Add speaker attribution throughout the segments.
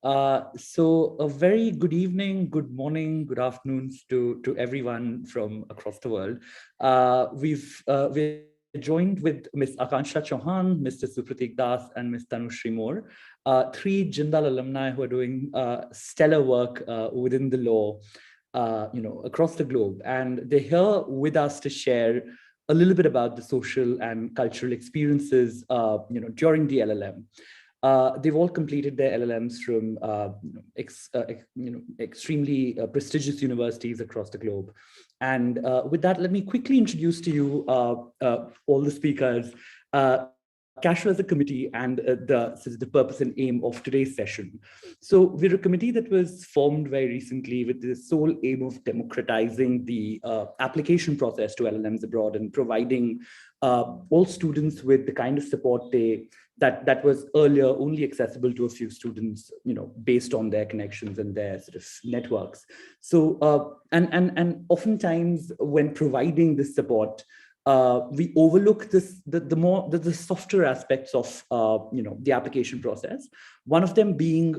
Speaker 1: So a very good evening, good morning, good afternoons to everyone from across the world. We're joined with Ms. Akanksha Chauhan, Mr. Supratik Das, and Ms. Tanushrimur, three Jindal alumni who are doing stellar work within the law, across the globe. And they're here with us to share a little bit about the social and cultural experiences, during the LLM. They've all completed their LLMs from extremely prestigious universities across the globe. And with that, let me quickly introduce to you all the speakers. CASHRA as a committee and the purpose and aim of today's session. So we're a committee that was formed very recently with the sole aim of democratizing the application process to LLMs abroad and providing all students with the kind of support that was earlier only accessible to a few students, based on their connections and their sort of networks. So and oftentimes when providing this support, we overlook the softer aspects of the application process. One of them being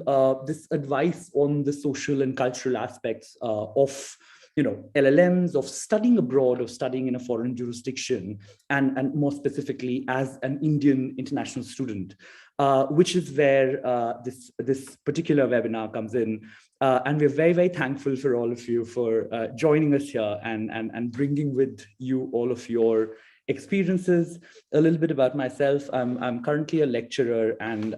Speaker 1: this advice on the social and cultural aspects of LLMs, of studying abroad, of studying in a foreign jurisdiction, and more specifically as an Indian international student, which is where this particular webinar comes in. And we're very, very thankful for all of you for joining us here and bringing with you all of your experiences. A little bit about myself. I'm currently a lecturer and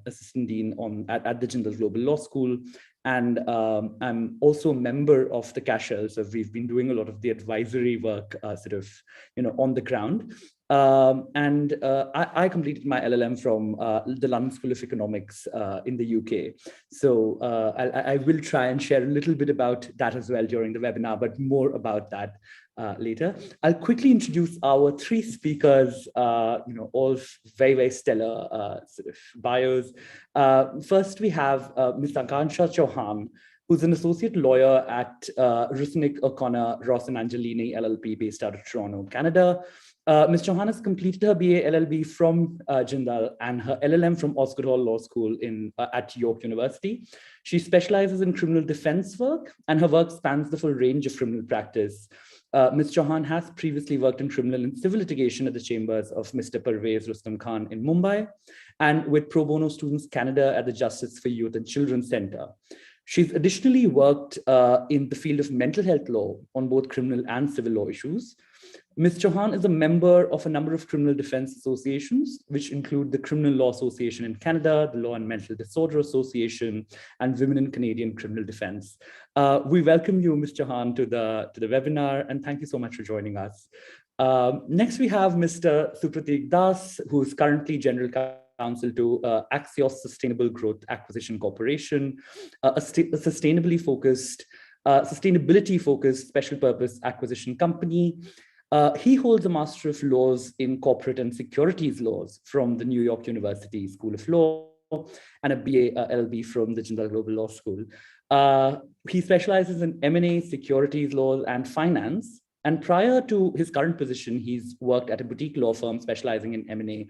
Speaker 1: assistant dean at the Jindal Global Law School. And I'm also a member of the CASHRA, so we've been doing a lot of the advisory work on the ground. I completed my LLM from the London School of Economics in the UK. So I will try and share a little bit about that as well during the webinar, but more about that later. I'll quickly introduce our three speakers, all very, very stellar sort of bios. First, we have Ms. Akanksha Chauhan, who's an associate lawyer at Rusnick O'Connor, Ross and Angelini LLP, based out of Toronto, Canada. Ms. Chauhan has completed her BA LLB from Jindal and her LLM from Osgoode Hall Law School at York University. She specializes in criminal defense work, and her work spans the full range of criminal practice. Ms. Chauhan has previously worked in criminal and civil litigation at the chambers of Mr. Parvez Rustam Khan in Mumbai, and with Pro Bono Students Canada at the Justice for Youth and Children Center. She's additionally worked in the field of mental health law on both criminal and civil law issues. Ms. Chauhan is a member of a number of criminal defense associations, which include the Criminal Law Association in Canada, the Law and Mental Disorder Association, and Women in Canadian Criminal Defense. We welcome you, Ms. Chauhan, to the webinar, and thank you so much for joining us. Next, we have Mr. Supratik Das, who is currently General Counsel to Axios Sustainable Growth Acquisition Corporation, a sustainability-focused special purpose acquisition company. He holds a Master of Laws in Corporate and Securities Laws from the New York University School of Law and a BA LLB from the Jindal Global Law School. He specializes in M&A, securities laws, and finance. And prior to his current position, he's worked at a boutique law firm specializing in M&A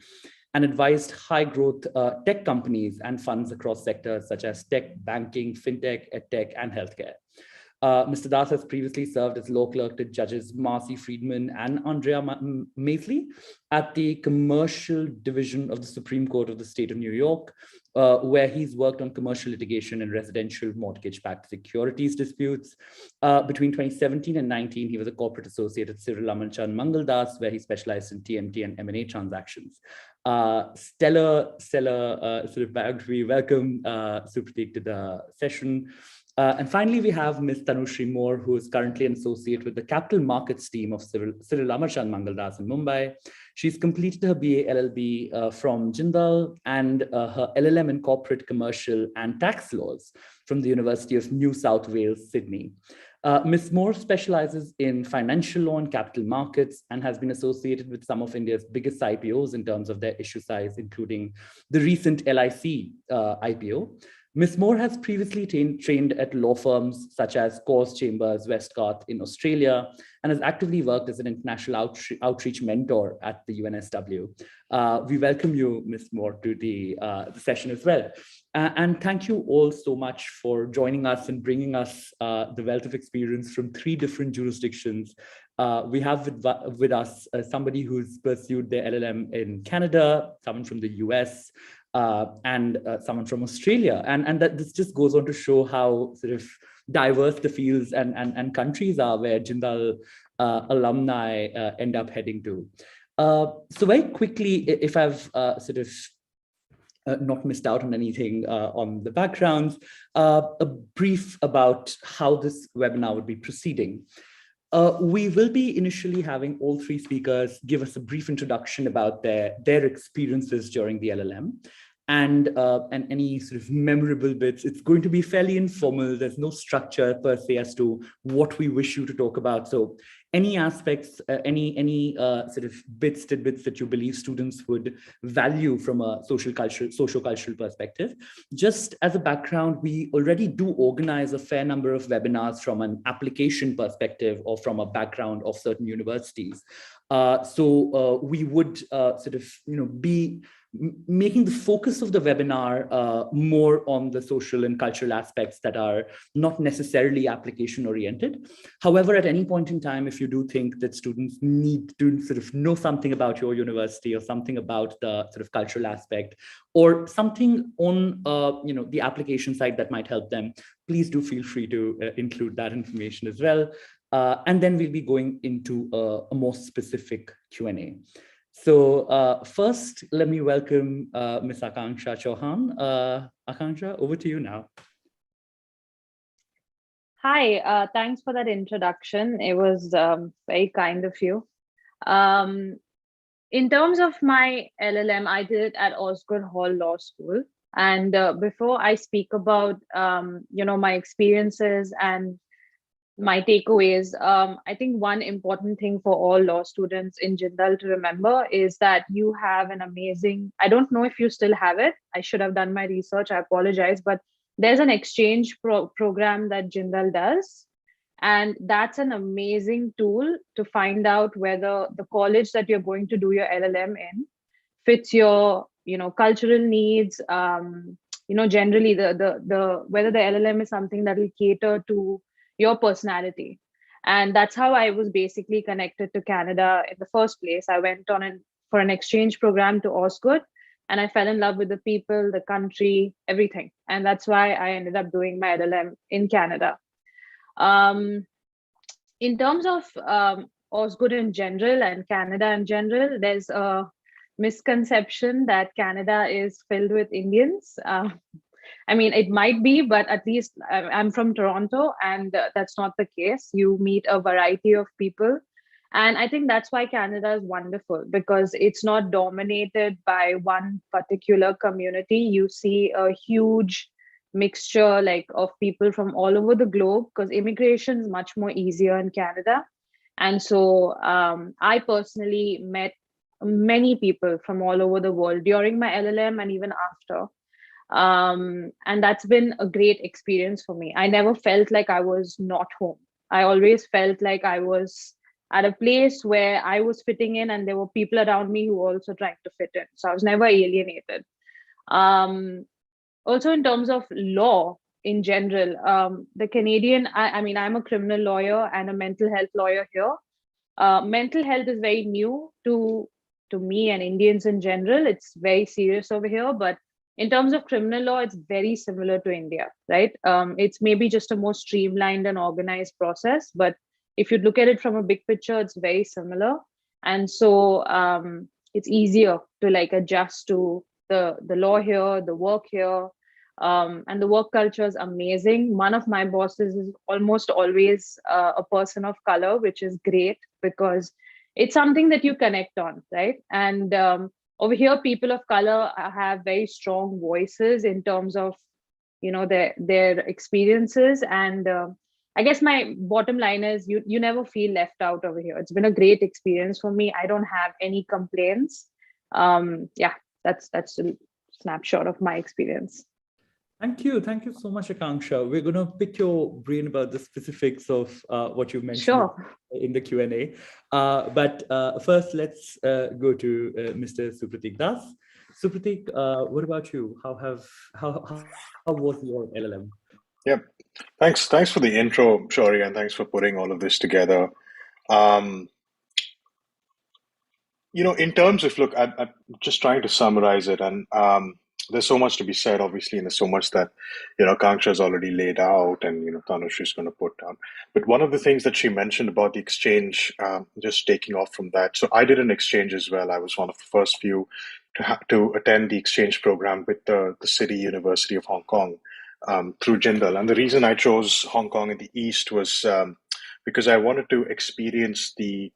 Speaker 1: and advised high-growth tech companies and funds across sectors such as tech, banking, fintech, edtech, and healthcare. Mr. Das has previously served as law clerk to Judges Marcy Friedman and Andrea Maisley at the Commercial Division of the Supreme Court of the State of New York, where he's worked on commercial litigation and residential mortgage-backed securities disputes. Between 2017 and 19, he was a corporate associate at Cyril Amarchand Mangaldas, where he specialized in TMT and M&A transactions. Stellar sort of biography. Welcome, Supratik, to the session. And finally, we have Ms. Tanushrimur, who is currently an associate with the capital markets team of Cyril Amarchand Mangaldas in Mumbai. She's completed her BA LLB from Jindal and her LLM in corporate, commercial, and tax laws from the University of New South Wales, Sydney. Ms. Moore specializes in financial law and capital markets and has been associated with some of India's biggest IPOs in terms of their issue size, including the recent LIC IPO. Ms. Moore has previously trained at law firms such as Cause Chambers, Westcott in Australia, and has actively worked as an international outreach mentor at the UNSW. We welcome you, Ms. Moore, to the session as well. And thank you all so much for joining us and bringing us the wealth of experience from 3 different jurisdictions. We have with us somebody who's pursued their LLM in Canada, someone from the US, and someone from Australia. And that this just goes on to show how sort of diverse the fields and countries are where Jindal alumni end up heading to. So very quickly, if I've sort of not missed out on anything on the backgrounds, a brief about how this webinar would be proceeding. We will be initially having all 3 speakers give us a brief introduction about their experiences during the LLM and any sort of memorable bits. It's going to be fairly informal. There's no structure per se as to what we wish you to talk about. So any aspects, any sort of tidbits that you believe students would value from a socio-cultural perspective. Just as a background, we already do organize a fair number of webinars from an application perspective or from a background of certain universities. So we would sort of, be making the focus of the webinar more on the social and cultural aspects that are not necessarily application oriented. However, at any point in time, if you do think that students need to sort of know something about your university or something about the sort of cultural aspect or something on the application side that might help them, please do feel free to include that information as well. And then we'll be going into a more specific Q&A. So first, let me welcome Ms. Akanksha Chauhan. Akanksha, over to you now.
Speaker 2: Hi, thanks for that introduction. It was very kind of you. In terms of my LLM, I did it at Osgoode Hall Law School. And before I speak about, my experiences and my takeaways, I think one important thing for all law students in Jindal to remember is that you have an amazing, I don't know if you still have it. I should have done my research. I apologize, but there's an exchange program that Jindal does. And that's an amazing tool to find out whether the college that you're going to do your LLM in fits your, cultural needs, generally the whether the LLM is something that will cater to your personality. And that's how I was basically connected to Canada in the first place. I went on for an exchange program to Osgoode, and I fell in love with the people, the country, everything. And that's why I ended up doing my LLM in Canada. In terms of Osgoode in general and Canada in general, there's a misconception that Canada is filled with Indians. I mean, it might be, but at least I'm from Toronto, and that's not the case. You meet a variety of people. And I think that's why Canada is wonderful, because it's not dominated by one particular community. You see a huge mixture of people from all over the globe, because immigration is much more easier in Canada. And so I personally met many people from all over the world during my LLM and even after. And that's been a great experience for me. I never felt like I was not home. I always felt like I was at a place where I was fitting in, and there were people around me who were also trying to fit in. So I was never alienated. Also, in terms of law in general, the Canadian, I mean, I'm a criminal lawyer and a mental health lawyer here. Mental health is very new to me and Indians in general. It's very serious over here, but in terms of criminal law, it's very similar to India, right? It's maybe just a more streamlined and organized process, but if you look at it from a big picture, it's very similar. And so it's easier to adjust to the law here, the work here, and the work culture is amazing. One of my bosses is almost always a person of color, which is great because it's something that you connect on, right? And over here, people of color have very strong voices in terms of, their experiences. And I guess my bottom line is you never feel left out over here. It's been a great experience for me. I don't have any complaints. Yeah, that's a snapshot of my experience.
Speaker 1: Thank you so much, Akanksha. We're going to pick your brain about the specifics of what you mentioned
Speaker 2: Sure.
Speaker 1: in the Q&A. But first, let's go to Mr. Supratik Das. Supratik, what about you? How was your LLM?
Speaker 3: Yeah, thanks for the intro, Shori, and thanks for putting all of this together. Um, in terms of, look, I'm just trying to summarize it, and there's so much to be said, obviously, and there's so much that, Kanksha has already laid out, and, Tanushri is going to put down. But one of the things that she mentioned about the exchange, just taking off from that. So I did an exchange as well. I was one of the first few to attend the exchange program with the City University of Hong Kong through Jindal. And the reason I chose Hong Kong in the East was because I wanted to experience the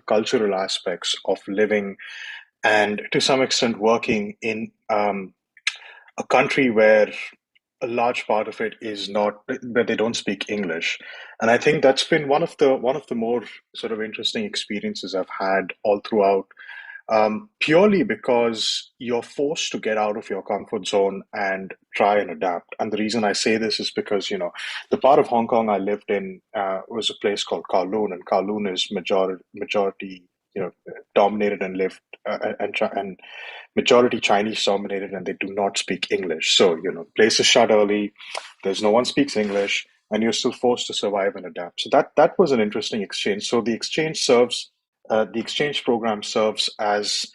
Speaker 3: cultural aspects of living and to some extent working in a country where a large part of it is not where they don't speak English. And I think that's been one of the more sort of interesting experiences I've had all throughout, purely because you're forced to get out of your comfort zone and try and adapt. And the reason I say this is because, the part of Hong Kong I lived in was a place called Kowloon, and Kowloon is majority, dominated and lived and majority Chinese dominated, and they do not speak English. So, places shut early, there's no one speaks English, and you're still forced to survive and adapt. So that was an interesting exchange. So the exchange program serves as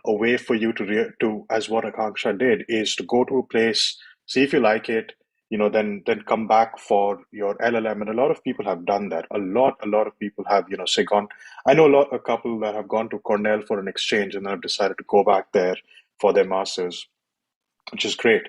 Speaker 3: a way for you to as what Akanksha did, is to go to a place, see if you like it, then come back for your LLM. And a lot of people have done that. A lot of people have, say gone. I know a couple that have gone to Cornell for an exchange and then have decided to go back there for their masters, which is great.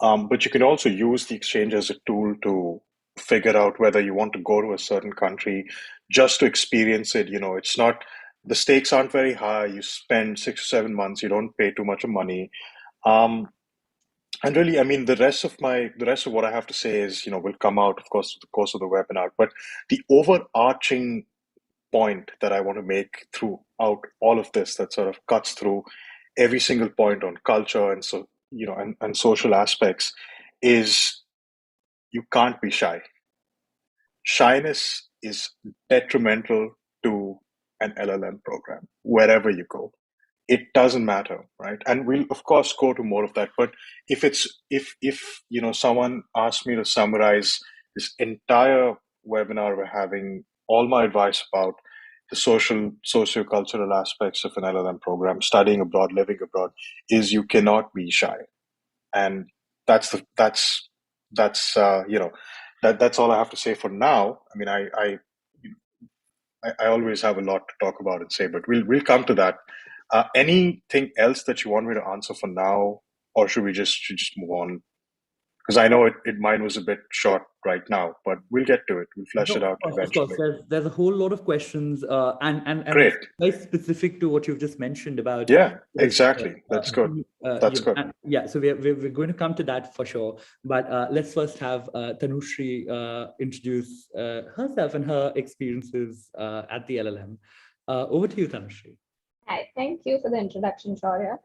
Speaker 3: But you can also use the exchange as a tool to figure out whether you want to go to a certain country just to experience it. It's not, the stakes aren't very high. You spend 6 or 7 months, you don't pay too much of money. Um, and really, I mean, the rest of what I have to say is, will come out, of course, the course of the webinar. But the overarching point that I want to make throughout all of this, that sort of cuts through every single point on culture and so and social aspects, is you can't be shy. Shyness is detrimental to an LLM program wherever you go. It doesn't matter, right? And we'll of course go to more of that. But if someone asked me to summarize this entire webinar we're having, all my advice about the socio-cultural aspects of an LLM program, studying abroad, living abroad, is you cannot be shy. And that's the that's that's all I have to say for now. I mean, I always have a lot to talk about and say, but we'll come to that. Anything else that you want me to answer for now, or should we just move on? Because I know mine was a bit short right now, but we'll get to it. We'll flesh
Speaker 1: No,
Speaker 3: it out
Speaker 1: of course.
Speaker 3: eventually.
Speaker 1: There's a whole lot of questions, and
Speaker 3: Great.
Speaker 1: very specific to what you've just mentioned about
Speaker 3: Yeah,
Speaker 1: this.
Speaker 3: exactly. That's good. That's good.
Speaker 1: Yeah, so we're going to come to that for sure. But let's first have Tanushri introduce herself and her experiences at the LLM. Over to you, Tanushri.
Speaker 4: Hi, thank you for the introduction, Shaurya.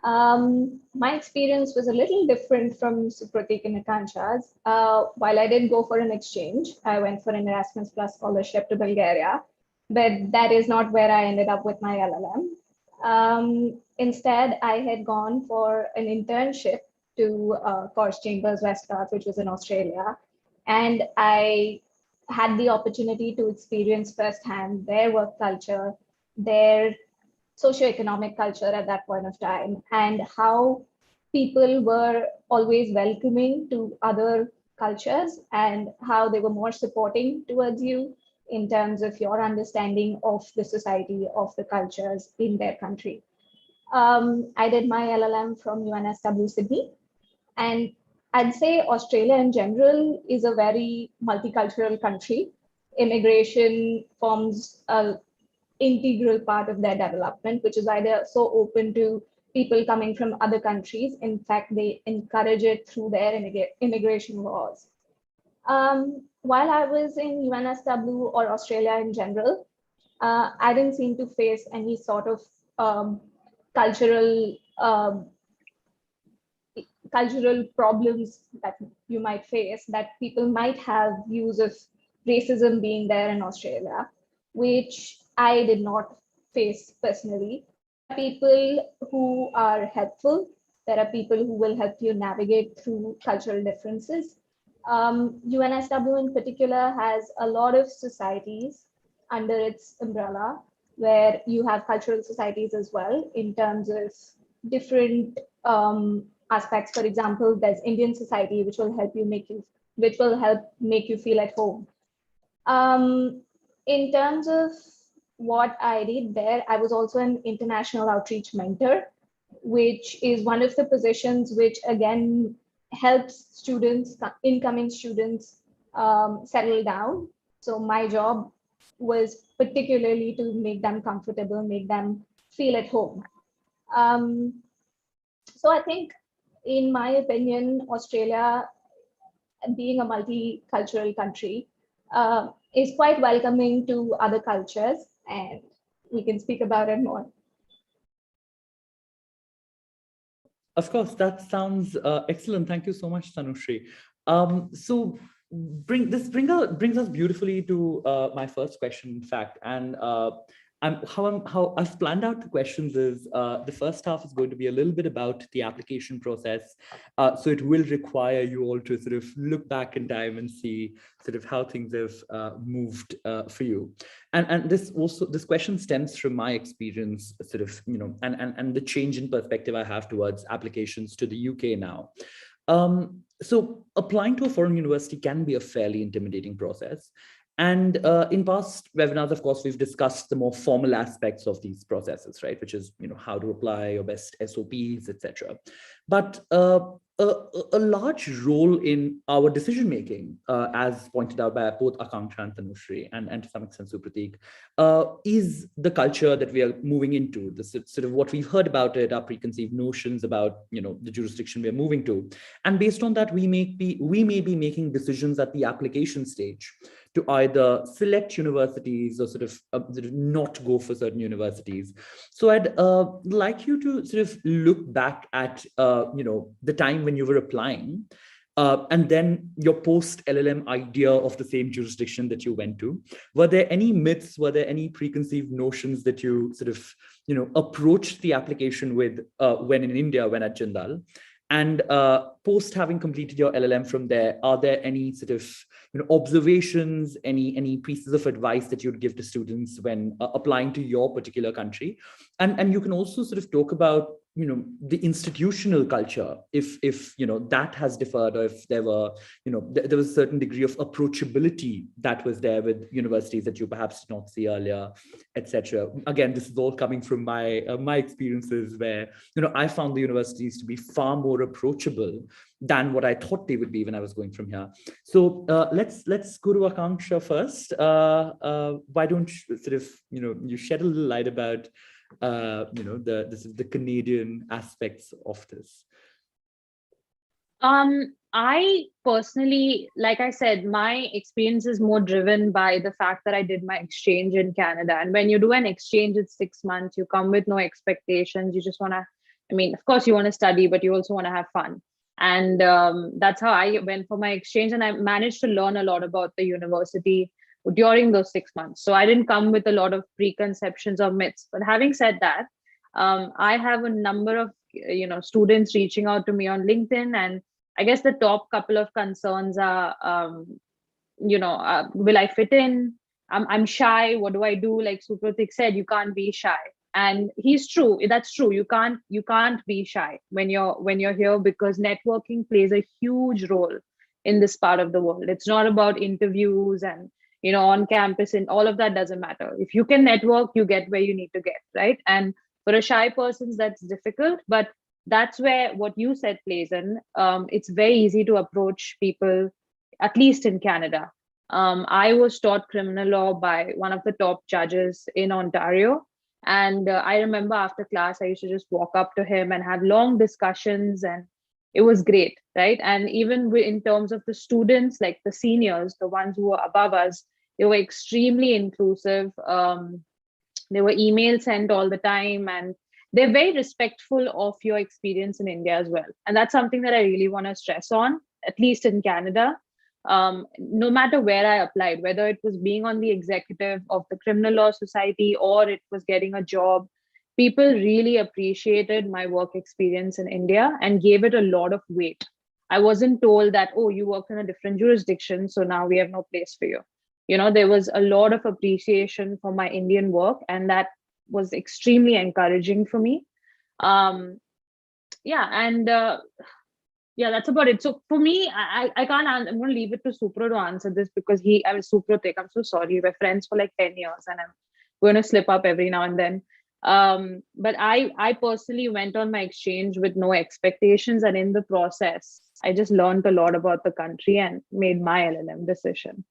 Speaker 4: My experience was a little different from Supratik and Akansha's. While I did go for an exchange, I went for an Erasmus Plus scholarship to Bulgaria, but that is not where I ended up with my LLM. Instead, I had gone for an internship to Corrs Chambers Westgarth, which was in Australia, and I had the opportunity to experience firsthand their work culture, their socioeconomic culture at that point of time, and how people were always welcoming to other cultures and how they were more supporting towards you in terms of your understanding of the society, of the cultures in their country. I did my LLM from UNSW Sydney, and I'd say Australia in general is a very multicultural country. Immigration forms a integral part of their development, which is why they're so open to people coming from other countries. In fact, they encourage it through their immigration laws. While I was in UNSW or Australia in general, I didn't seem to face any sort of cultural cultural problems that you might face, that people might have views of racism being there in Australia, which I did not face personally. People who are helpful. There are people who will help you navigate through cultural differences. UNSW in particular has a lot of societies under its umbrella where you have cultural societies as well in terms of different aspects. For example, there's Indian society, which will help make you feel at home. In terms of what I did there, I was also an international outreach mentor, which is one of the positions which again helps students, incoming students, settle down. So my job was particularly to make them comfortable, make them feel at home. So I think, in my opinion, Australia, being a multicultural country, is quite welcoming to other cultures, and we can speak about it more.
Speaker 1: Of course, that sounds excellent. Thank you so much, Tanushri. So brings us beautifully to my first question, in fact. And how I've planned out the questions is the first half is going to be a little bit about the application process. So it will require you all to sort of look back in time and see sort of how things have moved for you. And this question stems from my experience, sort of, and the change in perspective I have towards applications to the UK now. So applying to a foreign university can be a fairly intimidating process. And in past webinars, of course, we've discussed the more formal aspects of these processes, right? Which is, how to apply, your best SOPs, etc. But a large role in our decision making, as pointed out by both Akanksha and Tanushri, and to some extent Supratik, is the culture that we are moving into. This sort of what we've heard about it, our preconceived notions about the jurisdiction we are moving to, and based on that, we may be making decisions at the application stage to either select universities or sort of not go for certain universities. So I'd like you to sort of look back at the time when you were applying, and then your post LLM idea of the same jurisdiction that you went to. Were there any myths? Were there any preconceived notions that you sort of approached the application with when in India, when at Jindal? And post having completed your LLM from there, are there any sort of observations, any pieces of advice that you'd give to students when applying to your particular country? And you can also sort of talk about the institutional culture, if that has differed, or if there were there was a certain degree of approachability that was there with universities that you perhaps did not see earlier, etc. Again, this is all coming from my my experiences where I found the universities to be far more approachable than what I thought they would be when I was going from here. So let's go to Akanksha first. Why don't you sort of you shed a little light about the Canadian aspects of this?
Speaker 2: I personally, like I said, my experience is more driven by the fact that I did my exchange in Canada. And when you do an exchange, it's 6 months, you come with no expectations. You just want to, of course you want to study, but you also want to have fun. And that's how I went for my exchange. And I managed to learn a lot about the university during those 6 months. So I didn't come with a lot of preconceptions or myths. But having said that, I have a number of students reaching out to me on LinkedIn, and I guess the top couple of concerns are will I fit in? I'm shy. What do I do? Like Supratik said, you can't be shy, and he's true. That's true. You can't be shy when you're here, because networking plays a huge role in this part of the world. It's not about interviews and on campus, and all of that doesn't matter. If you can network, you get where you need to get, right? And for a shy person, that's difficult, but that's where what you said plays in. It's very easy to approach people, at least in Canada. I was taught criminal law by one of the top judges in Ontario. And I remember after class, I used to just walk up to him and have long discussions, and it was great, right? And even in terms of the students, like the seniors, the ones who were above us, they were extremely inclusive. There were emails sent all the time, and they're very respectful of your experience in India as well. And that's something that I really want to stress on, at least in Canada. No matter where I applied, whether it was being on the executive of the Criminal Law Society or it was getting a job, people really appreciated my work experience in India and gave it a lot of weight. I wasn't told that, oh, you work in a different jurisdiction, so now we have no place for you. There was a lot of appreciation for my Indian work, and that was extremely encouraging for me. Yeah, that's about it. So for me, I can't. I'm going to leave it to Supro to answer this because I was Supratik. I'm so sorry. We're friends for like 10 years, and I'm going to slip up every now and then. But I personally went on my exchange with no expectations, and in the process, I just learned a lot about the country and made my LLM decision.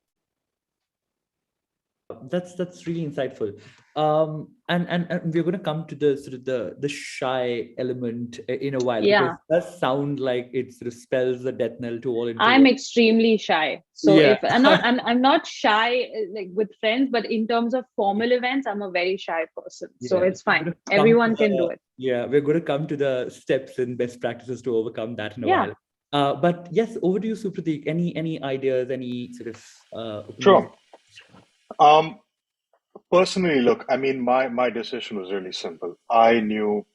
Speaker 1: That's really insightful. And we're going to come to the sort of the shy element in a while, because it does sound like it sort of spells the death knell to all introverts.
Speaker 2: I'm extremely shy. So if I'm not shy like with friends, but in terms of formal events, I'm a very shy person. So it's fine. Everyone can do it.
Speaker 1: Yeah, we're going to come to the steps and best practices to overcome that in a while. But yes, over to you, Supratik. Any ideas, any sort of opinions?
Speaker 3: Sure. Personally, look, I mean, my decision was really simple. I knew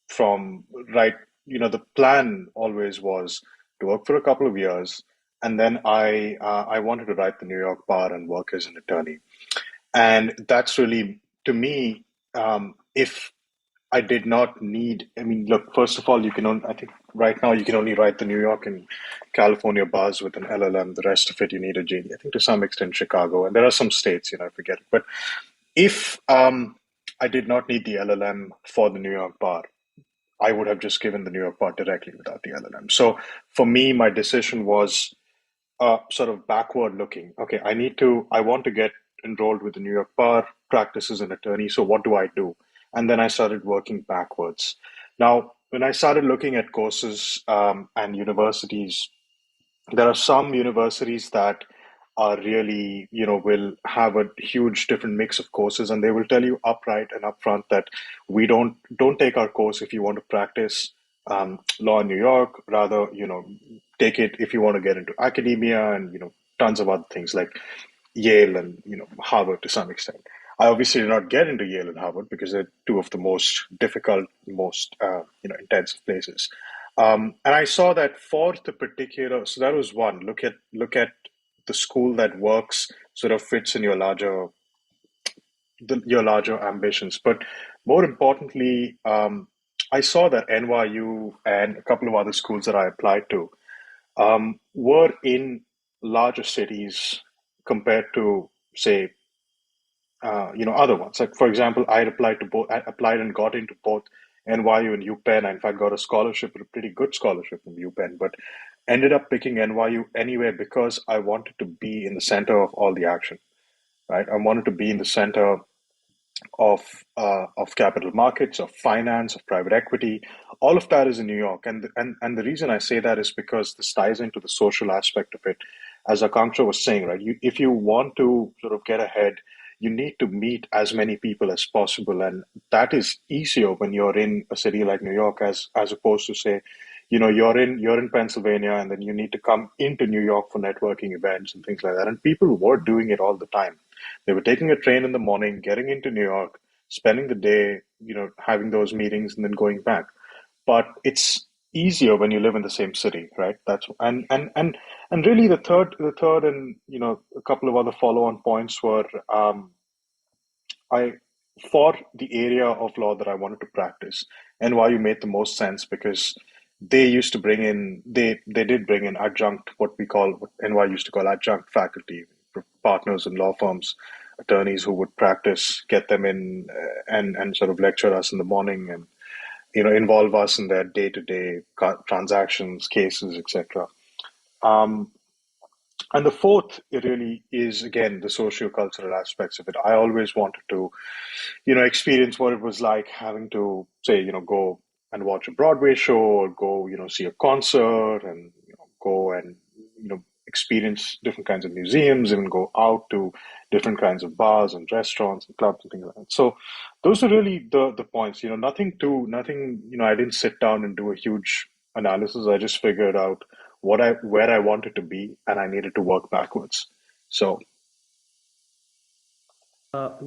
Speaker 3: from the plan always was to work for a couple of years, and then I wanted to write the New York bar and work as an attorney. And that's really, to me, if I did not need, I mean, look, first of all, I think right now you can only write the New York and California bars with an LLM. The rest of it, you need a JD. I think to some extent Chicago, and there are some states, I forget it. But if I did not need the LLM for the New York bar, I would have just given the New York bar directly without the LLM. So for me, my decision was sort of backward looking. Okay, I want to get enrolled with the New York bar, practice as an attorney. So what do I do? And then I started working backwards. Now, when I started looking at courses and universities, there are some universities that are really, will have a huge different mix of courses, and they will tell you upright and upfront that we don't take our course if you want to practice law in New York. Rather, take it if you want to get into academia and tons of other things like Yale and Harvard to some extent. I obviously did not get into Yale and Harvard because they're two of the most difficult, most intensive places. And I saw that for the particular, so that was one. Look at the school that works, sort of fits in your larger ambitions. But more importantly, I saw that NYU and a couple of other schools that I applied to were in larger cities compared to, say, other ones. Like, for example, I applied and got into both NYU and UPenn. I, in fact, got a scholarship, a pretty good scholarship from UPenn, but ended up picking NYU anyway because I wanted to be in the center of all the action, right? I wanted to be in the center of capital markets, of finance, of private equity. All of that is in New York, and the reason I say that is because this ties into the social aspect of it. As Akanksha was saying, right? If you want to sort of get ahead, you need to meet as many people as possible, and that is easier when you're in a city like New York, as opposed to, say, you're in Pennsylvania, and then you need to come into New York for networking events and things like that. And people were doing it all the time. They were taking a train in the morning, getting into New York, spending the day, having those meetings, and then going back. But it's easier when you live in the same city, right? That's and really the third and a couple of other follow-on points were for the area of law that I wanted to practice, NYU made the most sense because they used to bring in they did bring in adjunct, what NYU used to call adjunct faculty, partners in law firms, attorneys who would practice, get them in and sort of lecture us in the morning and involve us in their day-to-day transactions, cases, etc. And the fourth, it really is, again, the socio-cultural aspects of it. I always wanted to, experience what it was like having to, say, go and watch a Broadway show or go, see a concert and go and, experience different kinds of museums, even go out to different kinds of bars and restaurants and clubs and things like that. So those are really the points. Nothing. I didn't sit down and do a huge analysis. I just figured out where I wanted to be, and I needed to work backwards. So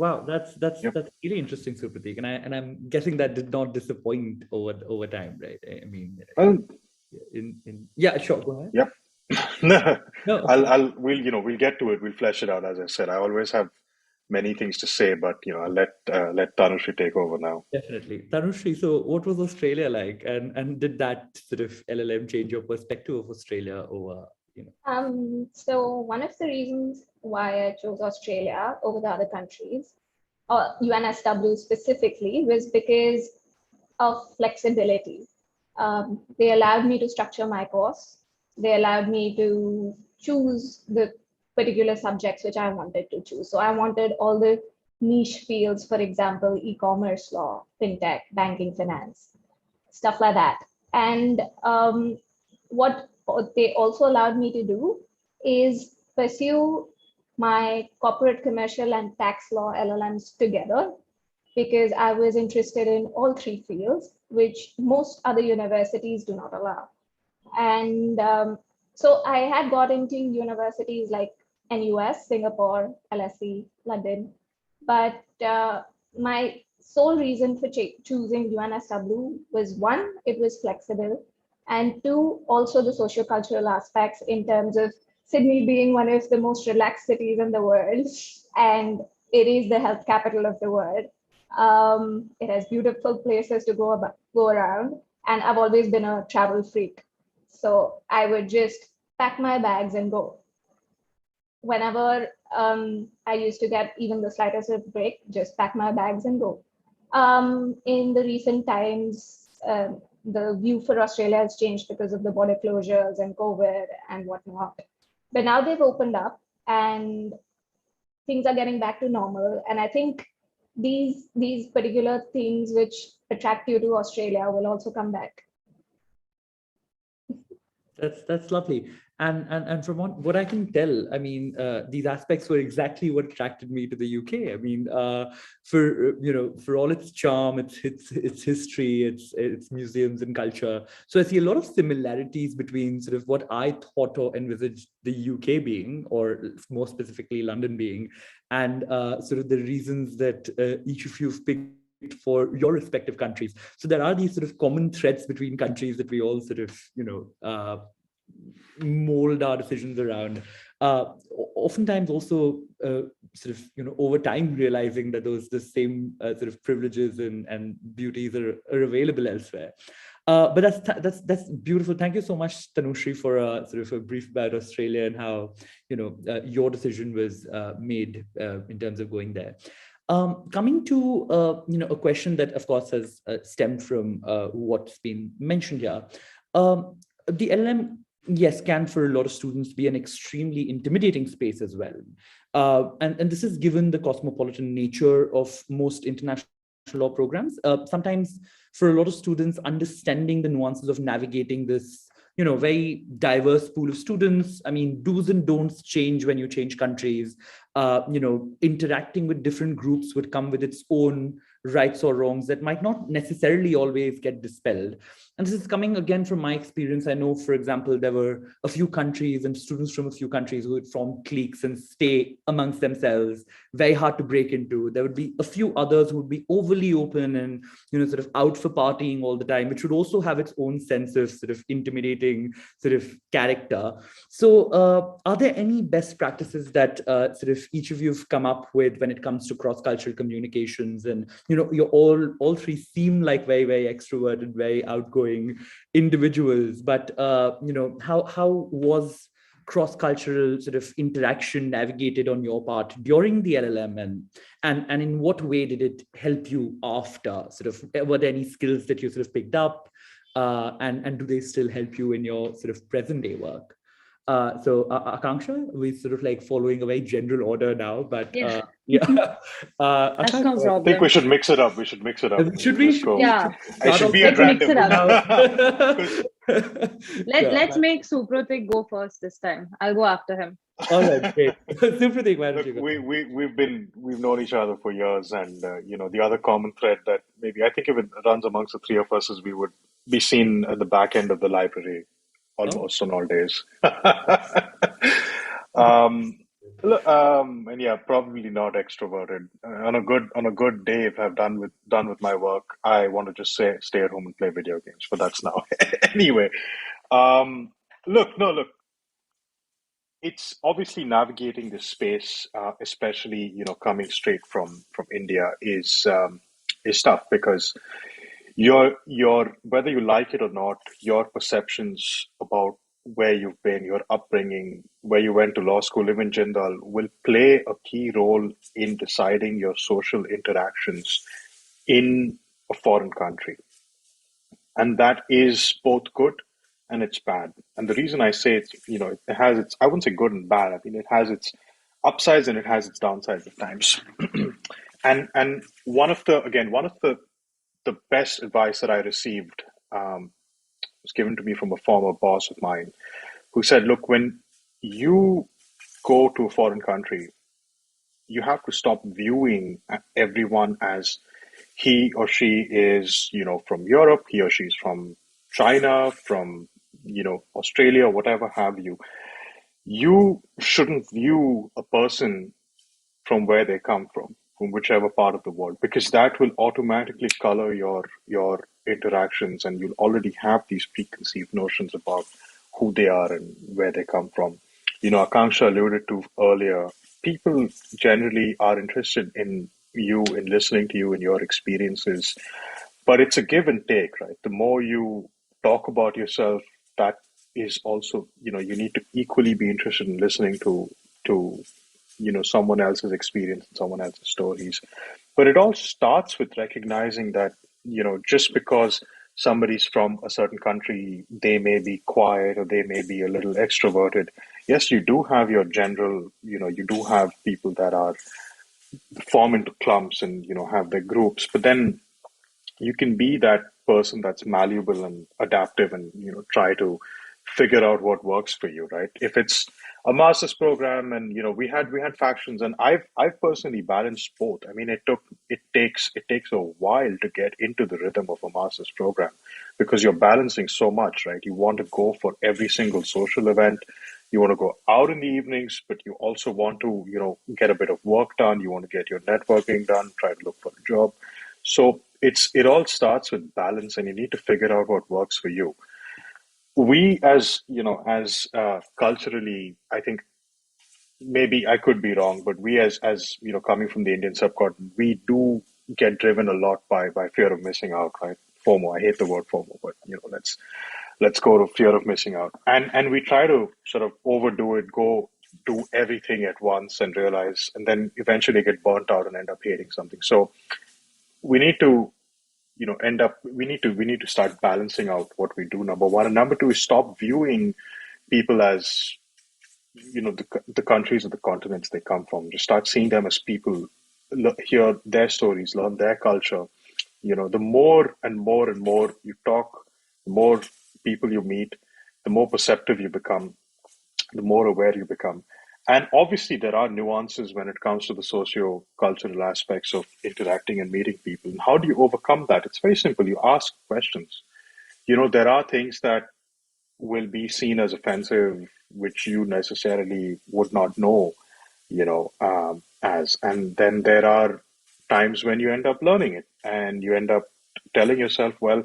Speaker 1: wow, that's
Speaker 3: yep.
Speaker 1: that's really interesting, Supratik, and I'm guessing that did not disappoint over time, right? I mean,
Speaker 3: Well,
Speaker 1: yeah, sure, go ahead.
Speaker 3: yep.
Speaker 1: No,
Speaker 3: We'll get to it. We'll flesh it out. As I said, I always have many things to say, but I'll let Tanushri take over now.
Speaker 1: definitely. Tanushri, so what was Australia like, and did that sort of LLM change your perspective of Australia over?
Speaker 4: So one of the reasons why I chose Australia over the other countries, or UNSW specifically, was because of flexibility. They allowed me to structure my course. They allowed me to choose the particular subjects which I wanted to choose. So I wanted all the niche fields, for example, e-commerce law, fintech, banking, finance, stuff like that. And what they also allowed me to do is pursue my corporate, commercial, and tax law LLMs together, because I was interested in all three fields, which most other universities do not allow. And so I had got into universities like NUS, Singapore, LSE, London, but my sole reason for choosing UNSW was, one, it was flexible, and two, also the socio-cultural aspects in terms of Sydney being one of the most relaxed cities in the world, and it is the health capital of the world. It has beautiful places to go around, and I've always been a travel freak. So I would just pack my bags and go. Whenever I used to get even the slightest of break, just pack my bags and go. In the recent times, the view for Australia has changed because of the border closures and COVID and whatnot. But now they've opened up and things are getting back to normal. And I think these particular things which attract you to Australia will also come back.
Speaker 1: That's lovely. And from what I can tell, I mean, these aspects were exactly what attracted me to the UK. I mean, for all its charm, its history, its museums and culture. So I see a lot of similarities between sort of what I thought or envisaged the UK being, or more specifically London being, and sort of the reasons that each of you've picked for your respective countries. So there are these sort of common threads between countries that we all sort of, mold our decisions around. Oftentimes also sort of, over time realizing that the same sort of privileges and beauties are available elsewhere. But that's beautiful. Thank you so much, Tanushri, for sort of a brief about Australia and how your decision was made in terms of going there. Coming to a question that of course has stemmed from what's been mentioned here. The LLM, yes, can for a lot of students be an extremely intimidating space as well. And this is given the cosmopolitan nature of most international law programs. Sometimes for a lot of students, understanding the nuances of navigating this very diverse pool of students. I mean, do's and don'ts change when you change countries. Interacting with different groups would come with its own rights or wrongs that might not necessarily always get dispelled. And this is coming again from my experience. I know, for example, there were a few countries and students from a few countries who would form cliques and stay amongst themselves, very hard to break into. There would be a few others who would be overly open and, sort of out for partying all the time, which would also have its own sense of sort of intimidating sort of character. So are there any best practices that sort of each of you have come up with when it comes to cross-cultural communications? And, you're all three seem like very, very extroverted, very outgoing individuals, but how was cross-cultural sort of interaction navigated on your part during the LLM, and in what way did it help you after? Sort of, were there any skills that you sort of picked up, and do they still help you in your sort of present day work? So Akanksha, we're sort of like following a very general order now, but
Speaker 2: yeah.
Speaker 1: That's
Speaker 2: no problem.
Speaker 3: I think we should mix it up.
Speaker 1: Should we?
Speaker 2: Yeah.
Speaker 3: I should be at random.
Speaker 2: Let's make Supratik go first this time. I'll go after him.
Speaker 1: All right, great. Supratik, why don't
Speaker 3: Look,
Speaker 1: you go?
Speaker 3: we've known each other for years, and the other common thread that maybe I think if it runs amongst the three of us is we would be seen at the back end of the library
Speaker 1: Oh,
Speaker 3: almost on all days. um, and yeah, probably not extroverted. On a good day, if I've done with my work, I want to just stay at home and play video games. But that's now anyway. Um, look, it's obviously navigating this space, especially coming straight from India, is tough because your whether you like it or not, your perceptions about where you've been, your upbringing, where you went to law school, even Jindal, will play a key role in deciding your social interactions in a foreign country. And that is both good and it's bad. And the reason I say it's, it has its, I wouldn't say good and bad. I mean, it has its upsides and it has its downsides at times. And one of the best advice that I received was given to me from a former boss of mine who said, look, when you go to a foreign country, you have to stop viewing everyone as he or she is, from Europe, he or she is from China, from, Australia, whatever have you. You shouldn't view a person from where they come from whichever part of the world, because that will automatically color your interactions, and you'll already have these preconceived notions about who they are and where they come from. Akanksha alluded to earlier, people generally are interested in you, in listening to you and your experiences, but it's a give and take, right? The more you talk about yourself, that is also, you need to equally be interested in listening to someone else's experience and someone else's stories. But it all starts with recognizing that, just because somebody's from a certain country, they may be quiet or they may be a little extroverted. Yes, you do have your general, you do have people that are form into clumps and have their groups, but then you can be that person that's malleable and adaptive and try to figure out what works for you, right? If it's a master's program, and we had factions, and I've personally balanced both. I mean, it takes a while to get into the rhythm of a master's program because you're balancing so much, right? You want to go for every single social event, you want to go out in the evenings, but you also want to get a bit of work done, you want to get your networking done, try to look for a job. So it all starts with balance, and you need to figure out what works for you. We, as culturally, I think maybe I could be wrong, but we, as coming from the Indian subcontinent, we do get driven a lot by fear of missing out, right? FOMO. I hate the word FOMO, but let's go to fear of missing out, and we try to sort of overdo it, go do everything at once, and realize, and then eventually get burnt out and end up hating something. So we need to end up we need to start balancing out what we do, number one, and number two is stop viewing people as the countries or the continents they come from. Just start seeing them as people. Hear their stories, learn their culture. The more and more and more you talk, the more people you meet, the more perceptive you become, the more aware you become. And obviously, there are nuances when it comes to the socio-cultural aspects of interacting and meeting people. And how do you overcome that? It's very simple. You ask questions. There are things that will be seen as offensive, which you necessarily would not know, and then there are times when you end up learning it and you end up telling yourself, well,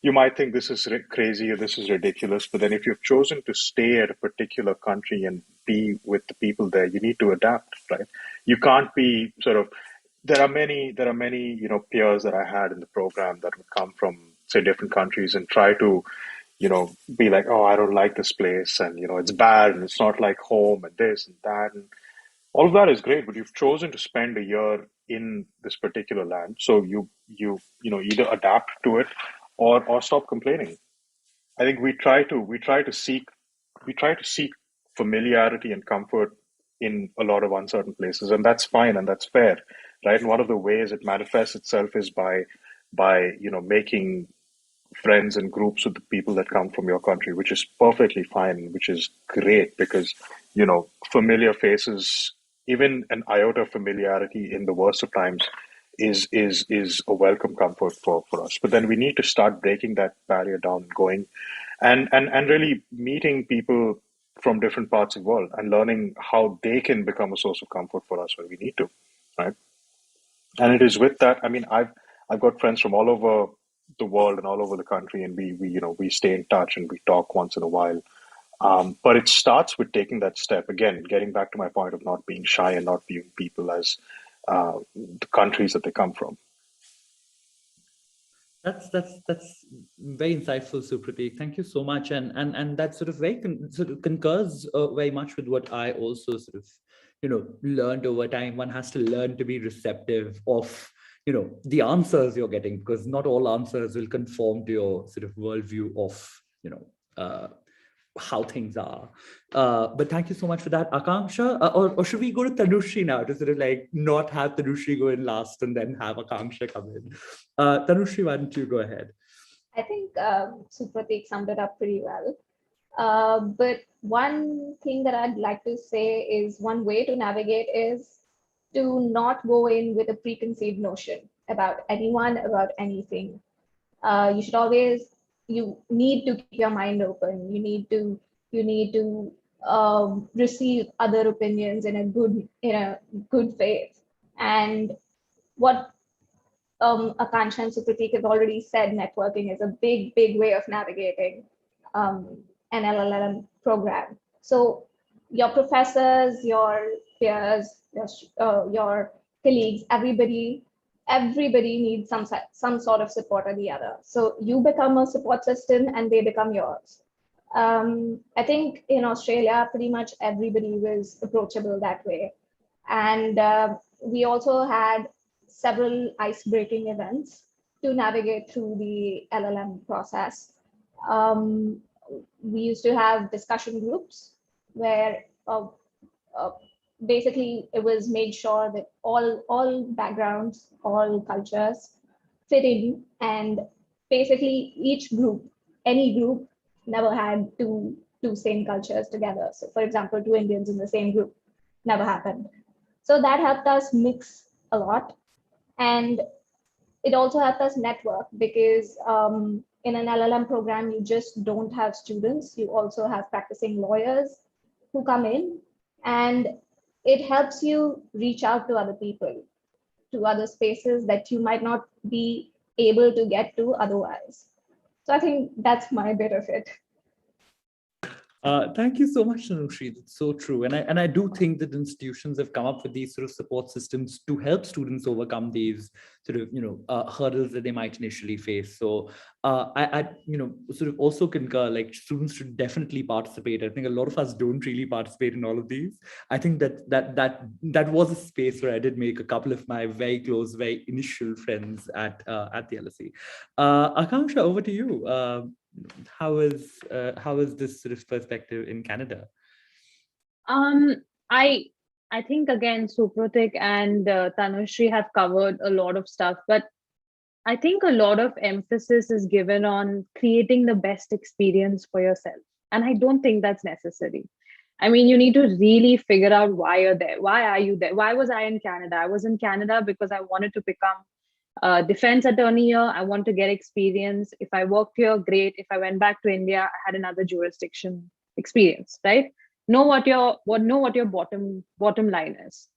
Speaker 3: you might think this is crazy or this is ridiculous, but then if you've chosen to stay at a particular country and be with the people there, you need to adapt, right? You can't be sort of. There are many peers that I had in the program that would come from, say, different countries and try to be like, oh, I don't like this place, and it's bad, and it's not like home, and this and that, and all of that is great. But you've chosen to spend a year in this particular land, so either adapt to it or stop complaining. I think we try to seek familiarity and comfort in a lot of uncertain places, and that's fine and that's fair, right? And one of the ways it manifests itself is by making friends and groups with the people that come from your country, which is perfectly fine, which is great because, familiar faces, even an iota of familiarity in the worst of times is a welcome comfort for us. But then we need to start breaking that barrier down and going and really meeting people from different parts of the world and learning how they can become a source of comfort for us when we need to, right? And it is with that. I mean, I've got friends from all over the world and all over the country, and we stay in touch and we talk once in a while. But it starts with taking that step again, getting back to my point of not being shy and not viewing people as the countries that they come from.
Speaker 1: That's very insightful, Supratik. Thank you so much, and that sort of sort of concurs very much with what I also sort of learned over time. One has to learn to be receptive of the answers you're getting, because not all answers will conform to your sort of worldview of uh, how things are. But thank you so much for that, Akanksha. Or should we go to Tanushri now to sort of like not have Tanushri go in last and then have Akanksha come in? Tanushri, why don't you go ahead?
Speaker 4: I think Supratik summed it up pretty well. But one thing that I'd like to say is one way to navigate is to not go in with a preconceived notion about anyone, about anything. You should always, you need to keep your mind open. You need to receive other opinions in a good faith. And what Akansha and Supratik have already said, networking is a big way of navigating an LLM program. So your professors, your peers, your colleagues, everybody needs some sort of support or the other. So you become a support system and they become yours. I think in Australia, pretty much everybody was approachable that way. And we also had several ice-breaking events to navigate through the LLM process. We used to have discussion groups where basically it was made sure that all backgrounds, all cultures fit in, and basically each group, any group, never had two same cultures together. So for example, two Indians in the same group, never happened. So that helped us mix a lot. And it also helped us network because in an LLM program, you just don't have students. You also have practicing lawyers who come in, and it helps you reach out to other people, to other spaces that you might not be able to get to otherwise. So I think that's my bit of it.
Speaker 1: Thank you so much, Tanushri. That's so true. And I do think that institutions have come up with these sort of support systems to help students overcome these sort of, hurdles that they might initially face. So I sort of also concur, like students should definitely participate. I think a lot of us don't really participate in all of these. I think that was a space where I did make a couple of my very close, very initial friends at the LSE. Akanksha, over to you. How is this sort of perspective in Canada?
Speaker 2: I think again, Supratik and Tanushri have covered a lot of stuff, but I think a lot of emphasis is given on creating the best experience for yourself. And I don't think that's necessary. I mean, you need to really figure out why you're there. Why are you there? Why was I in Canada? I was in Canada because I wanted to become a defense attorney here. I want to get experience. If I worked here, great. If I went back to India, I had another jurisdiction experience, right? Know what your bottom line is.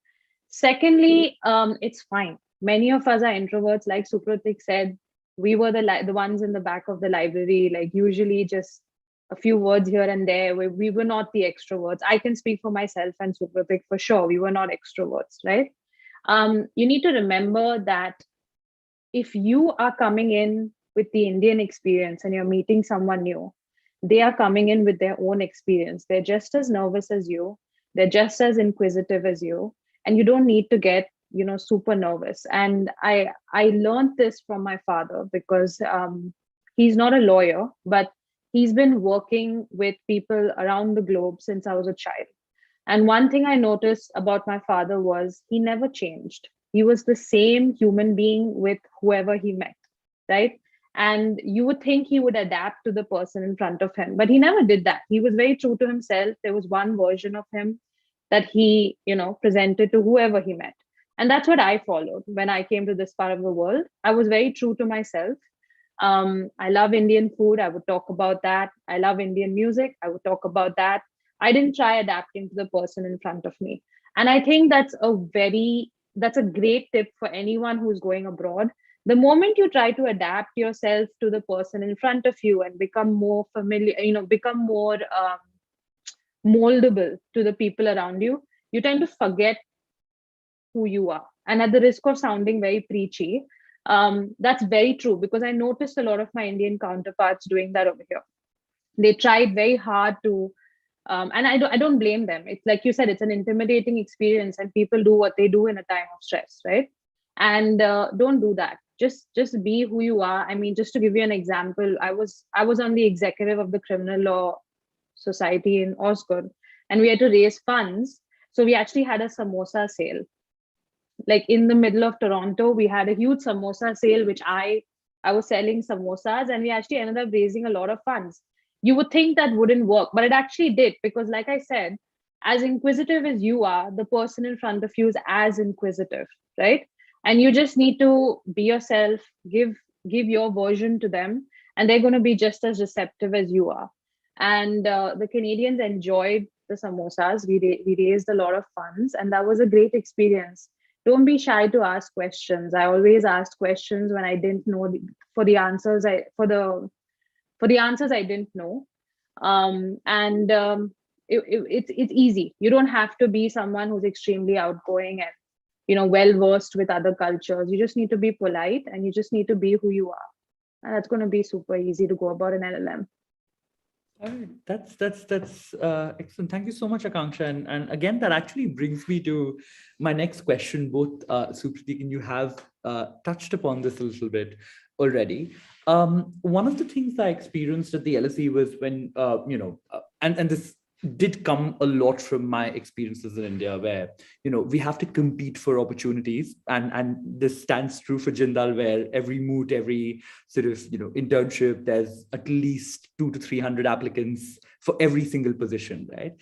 Speaker 2: Secondly, it's fine. Many of us are introverts, like Supratik said. We were the ones in the back of the library, like usually just a few words here and there. We were not the extroverts. I can speak for myself and Supratik for sure. We were not extroverts, right? You need to remember that if you are coming in with the Indian experience and you're meeting someone new, they are coming in with their own experience. They're just as nervous as you. They're just as inquisitive as you. And you don't need to get, super nervous. And I learned this from my father because he's not a lawyer, but he's been working with people around the globe since I was a child. And one thing I noticed about my father was he never changed. He was the same human being with whoever he met, right? And you would think he would adapt to the person in front of him, but he never did that. He was very true to himself. There was one version of him that he, presented to whoever he met. And that's what I followed when I came to this part of the world. I was very true to myself. I love Indian food. I would talk about that. I love Indian music. I would talk about that. I didn't try adapting to the person in front of me. And I think that's a great tip for anyone who's going abroad. The moment you try to adapt yourself to the person in front of you and become more familiar, become more moldable to the people around you, you tend to forget who you are. And at the risk of sounding very preachy, that's very true, because I noticed a lot of my Indian counterparts doing that over here. They tried very hard to, and I don't blame them. It's like you said, it's an intimidating experience, and people do what they do in a time of stress, right? And don't do that. Just be who you are. I mean, just to give you an example, I was on the executive of the Criminal Law Society in Osgood, and we had to raise funds. So we actually had a samosa sale. Like in the middle of Toronto, we had a huge samosa sale, which I was selling samosas, and we actually ended up raising a lot of funds. You would think that wouldn't work, but it actually did, because like I said, as inquisitive as you are, the person in front of you is as inquisitive, right? And you just need to be yourself, give your version to them, and they're going to be just as receptive as you are. And the Canadians enjoyed the samosas. We raised a lot of funds, and that was a great experience. Don't be shy to ask questions. I always asked questions when I didn't know for the answers I didn't know. It's easy. You don't have to be someone who's extremely outgoing and well versed with other cultures. You just need to be polite, and you just need to be who you are, and that's going to be super easy to go about in LLM.
Speaker 1: All right, that's excellent. Thank you so much, Akanksha. And again, that actually brings me to my next question. Both Supratik and you have touched upon this a little bit already. One of the things I experienced at the LSE was when and this did come a lot from my experiences in India, where we have to compete for opportunities, and this stands true for Jindal, where every moot, every sort of internship, there's at least 200 to 300 applicants for every single position, right?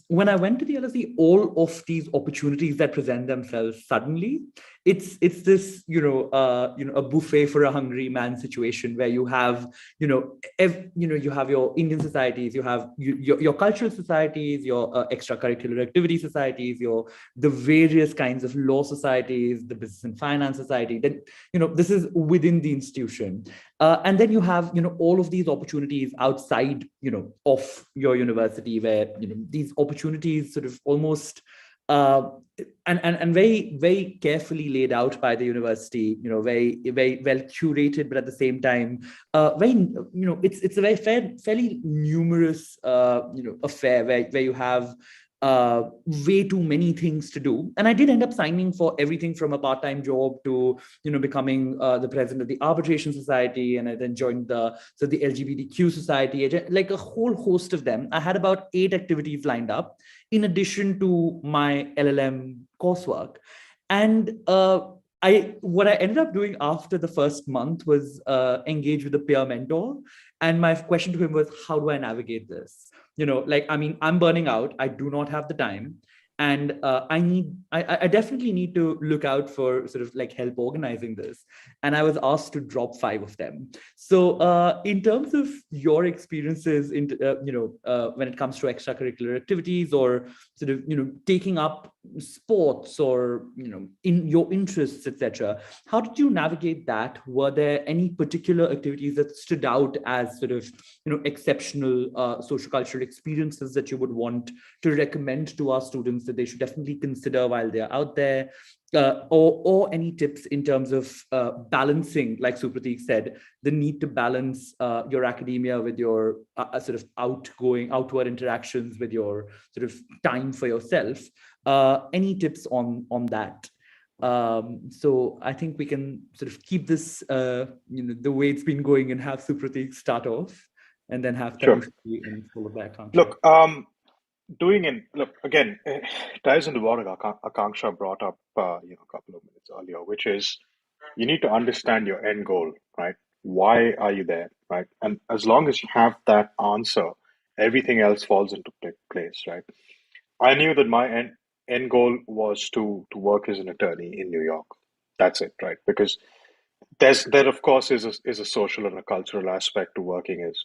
Speaker 1: When I went to the LSE, all of these opportunities that present themselves suddenly, it's this a buffet for a hungry man situation, where you have you have your Indian societies, you have your cultural societies, your extracurricular activity societies, the various kinds of law societies, the business and finance society. Then this is within the institution, and then you have all of these opportunities outside of your university, where these opportunities sort of almost and very, very carefully laid out by the university, very, very well curated, but at the same time, it's a very fairly numerous, affair where you have way too many things to do. And I did end up signing for everything from a part-time job to becoming the president of the Arbitration Society, and I then joined the LGBTQ Society, like a whole host of them. I had about 8 activities lined up in addition to my LLM coursework. And what I ended up doing after the first month was engage with a peer mentor. And my question to him was, how do I navigate this? I'm burning out. I do not have the time. And I definitely need to look out for sort of like help organizing this. And I was asked to drop 5 of them. So in terms of your experiences in, when it comes to extracurricular activities, or sort of, taking up sports, or, in your interests, etc., how did you navigate that? Were there any particular activities that stood out as sort of, exceptional socio-cultural experiences that you would want to recommend to our students that they should definitely consider while they're out there? Or any tips in terms of balancing, like Supratik said, the need to balance your academia with your sort of outward interactions, with your sort of time for yourself. Any tips on that? So I think we can sort of keep this, the way it's been going, and have Supratik start off, and then have Tanushrimur and follow back.
Speaker 3: Look, again, ties into what Akanksha brought up, a couple of minutes earlier, which is you need to understand your end goal, right? Why are you there, right? And as long as you have that answer, everything else falls into place, right? I knew that my end goal was to work as an attorney in New York. That's it, right? Because there of course is a social and a cultural aspect to working as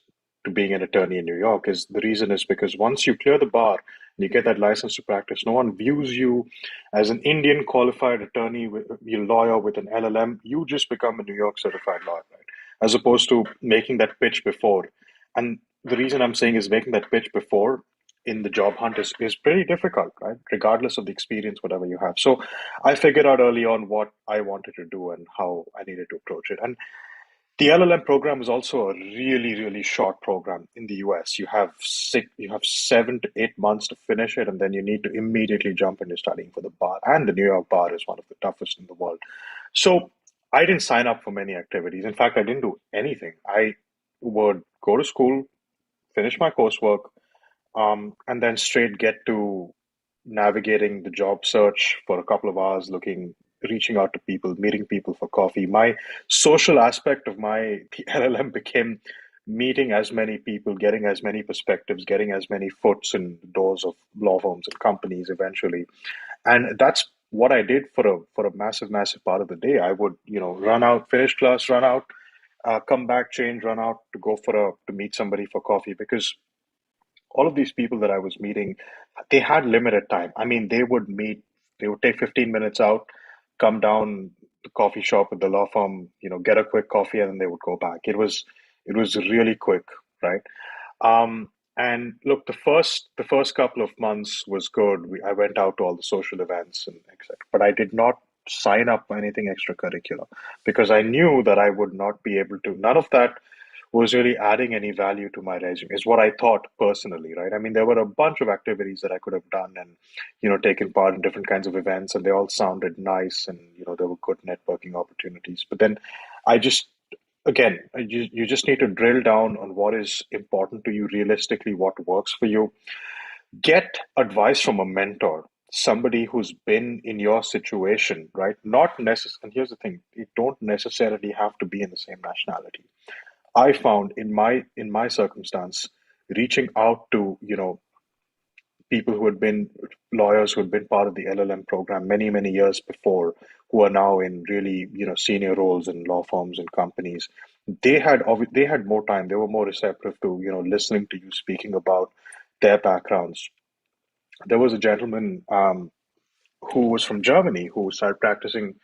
Speaker 3: to being an attorney in New York. Is the reason is because once you clear the bar and you get that license to practice, no one views you as an Indian qualified attorney with your lawyer with an LLM. You just become a New York certified lawyer, right? As opposed to making that pitch before. And the reason I'm saying is making that pitch before in the job hunt is pretty difficult, right? Regardless of the experience, whatever you have. So I figured out early on what I wanted to do and how I needed to approach it. And the LLM program is also a really, really short program in the US. You have 7 to 8 months to finish it, and then you need to immediately jump into studying for the bar. And the New York bar is one of the toughest in the world. So I didn't sign up for many activities. In fact, I didn't do anything. I would go to school, finish my coursework, and then straight get to navigating the job search for a couple of hours, reaching out to people, meeting people for coffee. My social aspect of my the LLM became meeting as many people, getting as many perspectives, getting as many foots in the doors of law firms and companies eventually. And that's what I did for a massive, massive part of the day. I would, run out, finish class, run out, come back, change, run out to go to meet somebody for coffee because all of these people that I was meeting, they had limited time. I mean, they would take 15 minutes out, come down the coffee shop at the law firm, get a quick coffee, and then they would go back. It was really quick, right? And look, the first couple of months was good. I went out to all the social events and etc. But I did not sign up for anything extracurricular because I knew that I would not be able to. None of that was really adding any value to my resume, is what I thought personally, right? I mean, there were a bunch of activities that I could have done and, taken part in different kinds of events, and they all sounded nice and, there were good networking opportunities. But then I just, again, you just need to drill down on what is important to you realistically, what works for you. Get advice from a mentor, somebody who's been in your situation, right? Not necessarily, and here's the thing, you don't necessarily have to be in the same nationality. I found in my circumstance, reaching out to people who had been lawyers who had been part of the LLM program many years before, who are now in really senior roles in law firms and companies. They had more time. They were more receptive to listening to you speaking about their backgrounds. There was a gentleman who was from Germany, who started practicing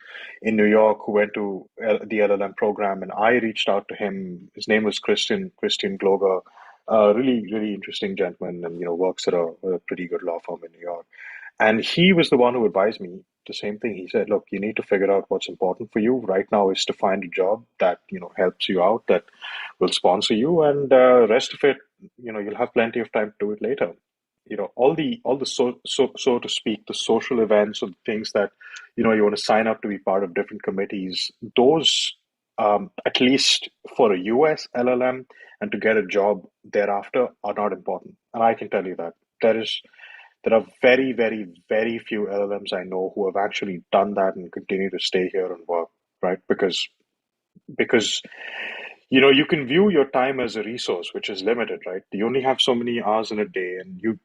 Speaker 3: in New York, who went to the LLM program, and I reached out to him. His name was Christian Gloger, a really interesting gentleman, and works at a pretty good law firm in New York. And he was the one who advised me the same thing. He said, "Look, you need to figure out what's important for you right now is to find a job that helps you out, that will sponsor you, and rest of it, you'll have plenty of time to do it later." All the so to speak, the social events or the things that you want to sign up to be part of different committees, those at least for a US LLM and to get a job thereafter are not important. And I can tell you that there are very few LLMs I know who have actually done that and continue to stay here and work, right? Because you can view your time as a resource which is limited, right? You only have so many hours in a day, and you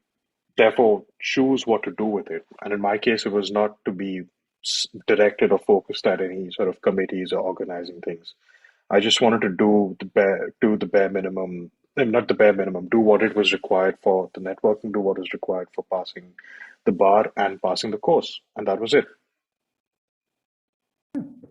Speaker 3: therefore choose what to do with it. And in my case, it was not to be directed or focused at any sort of committees or organizing things. I just wanted to do the bare minimum, and not the bare minimum, do what it was required for the networking, do what is required for passing the bar and passing the course, and that was it.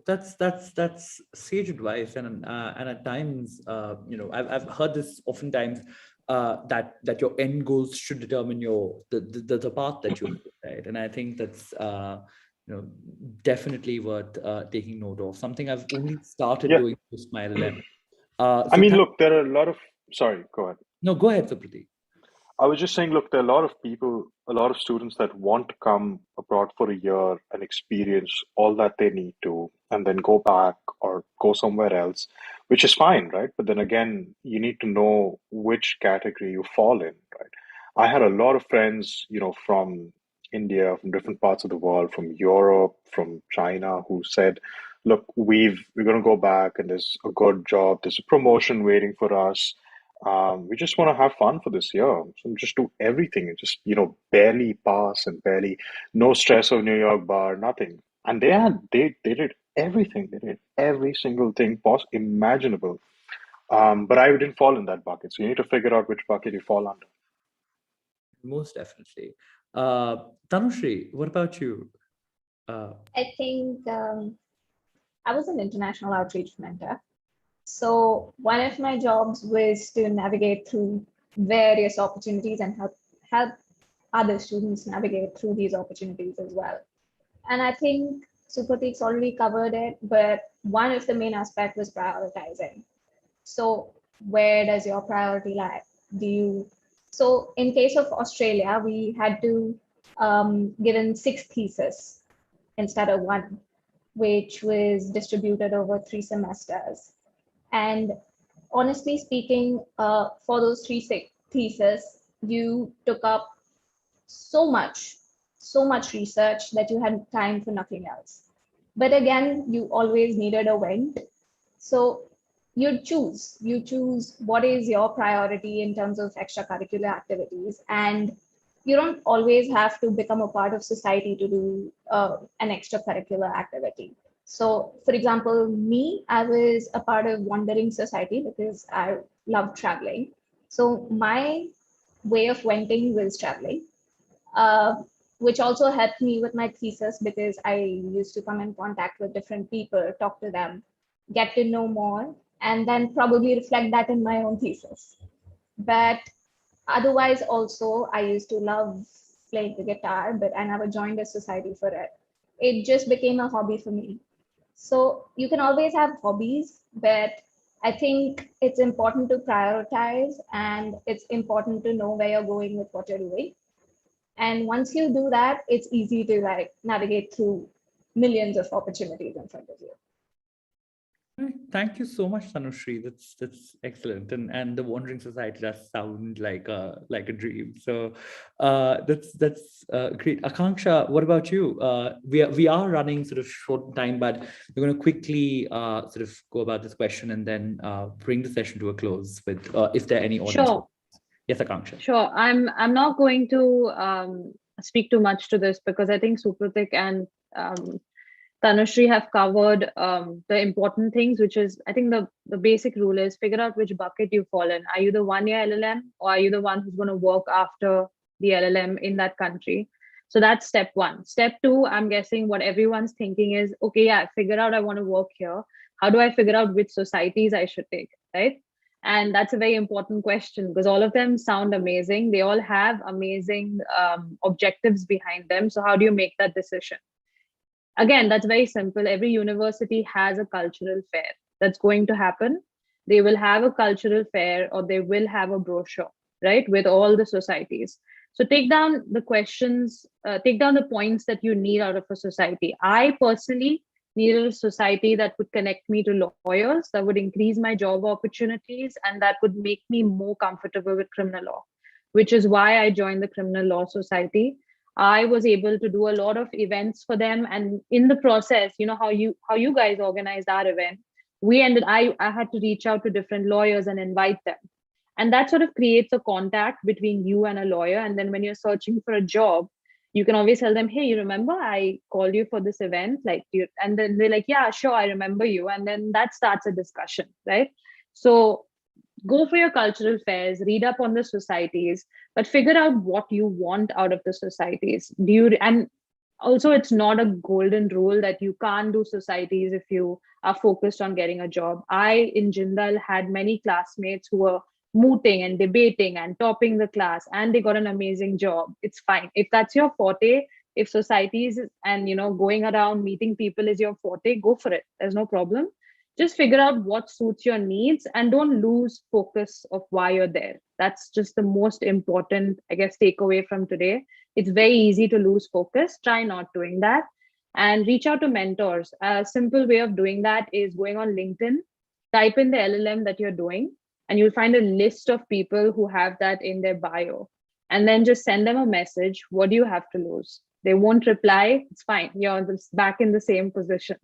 Speaker 1: That's sage advice, and at times, I've heard this oftentimes, that your end goals should determine the path that you take, right? And I think that's definitely worth taking note of. Something I've only started
Speaker 3: Yeah.
Speaker 1: doing post my LLM.
Speaker 3: I mean, look, there are a lot of, sorry, go ahead.
Speaker 1: No, go ahead, Suprati.
Speaker 3: I was just saying, look, there are a lot of people, a lot of students that want to come abroad for a year and experience all that they need to, and then go back or go somewhere else, which is fine, right? But then again, you need to know which category you fall in, right? I had a lot of friends, from India, from different parts of the world, from Europe, from China, who said, look, we're going to go back and there's a good job, there's a promotion waiting for us. We just want to have fun for this year. So just do everything and just, barely pass and barely, no stress of New York bar, nothing. And they did everything. They did every single thing imaginable. But I didn't fall in that bucket. So you need to figure out which bucket you fall under.
Speaker 1: Most definitely. Tanushri, what about you?
Speaker 4: I think I was an international outreach mentor. So one of my jobs was to navigate through various opportunities and help other students navigate through these opportunities as well. And I think Supratik's already covered it, but one of the main aspects was prioritizing. So where does your priority lie? So in case of Australia, we had to give in 6 theses instead of 1, which was distributed over 3 semesters. And honestly speaking, for those 3 theses, you took up so much research that you had time for nothing else. But again, you always needed a wind. So you choose what is your priority in terms of extracurricular activities. And you don't always have to become a part of society to do an extracurricular activity. So for example, I was a part of Wandering Society because I love traveling. So my way of venting was traveling, which also helped me with my thesis because I used to come in contact with different people, talk to them, get to know more, and then probably reflect that in my own thesis. But otherwise, also, I used to love playing the guitar, but I never joined a society for it. It just became a hobby for me. So you can always have hobbies, but I think it's important to prioritize and it's important to know where you're going with what you're doing. And once you do that, it's easy to navigate through millions of opportunities in front of you.
Speaker 1: Thank you so much, Tanushri. That's excellent, and the Wandering Society does sound like a dream. So that's great. Akanksha, what about you? We are running sort of short time, but we're going to quickly sort of go about this question and then bring the session to a close with if there are any audience.
Speaker 2: Sure.
Speaker 1: Yes, Akanksha.
Speaker 2: Sure. I'm not going to speak too much to this because I think Supratik and Tanushri have covered the important things, which is, I think the basic rule is figure out which bucket you fall in. Are you the 1-year LLM or are you the one who's going to work after the LLM in that country? So that's step 1. Step 2, I'm guessing what everyone's thinking is, okay, yeah, figure out I want to work here. How do I figure out which societies I should take, right? And that's a very important question because all of them sound amazing. They all have amazing objectives behind them. So how do you make that decision? Again, that's very simple. Every university has a cultural fair that's going to happen. They will have a cultural fair or they will have a brochure, right, with all the societies. So take down the questions, take down the points that you need out of a society. I personally needed a society that would connect me to lawyers, that would increase my job opportunities, and that would make me more comfortable with criminal law, which is why I joined the Criminal Law Society. I was able to do a lot of events for them. And in the process, you know, how you guys organized our event, I had to reach out to different lawyers and invite them. And that sort of creates a contact between you and a lawyer. And then when you're searching for a job, you can always tell them, hey, you remember I called you for this event? And then they're like, yeah, sure, I remember you. And then that starts a discussion, right? So go for your cultural fairs, read up on the societies, but figure out what you want out of the societies. And also, it's not a golden rule that you can't do societies if you are focused on getting a job. I, in Jindal, had many classmates who were mooting and debating and topping the class, and they got an amazing job. It's fine. If that's your forte, if societies and, you know, going around meeting people is your forte, go for it. There's no problem. Just figure out what suits your needs and don't lose focus of why you're there. That's just the most important, I guess, takeaway from today. It's very easy to lose focus. Try not doing that and reach out to mentors. A simple way of doing that is going on LinkedIn, type in the LLM that you're doing, and you'll find a list of people who have that in their bio. And then just send them a message. What do you have to lose? They won't reply. It's fine. You're back in the same position.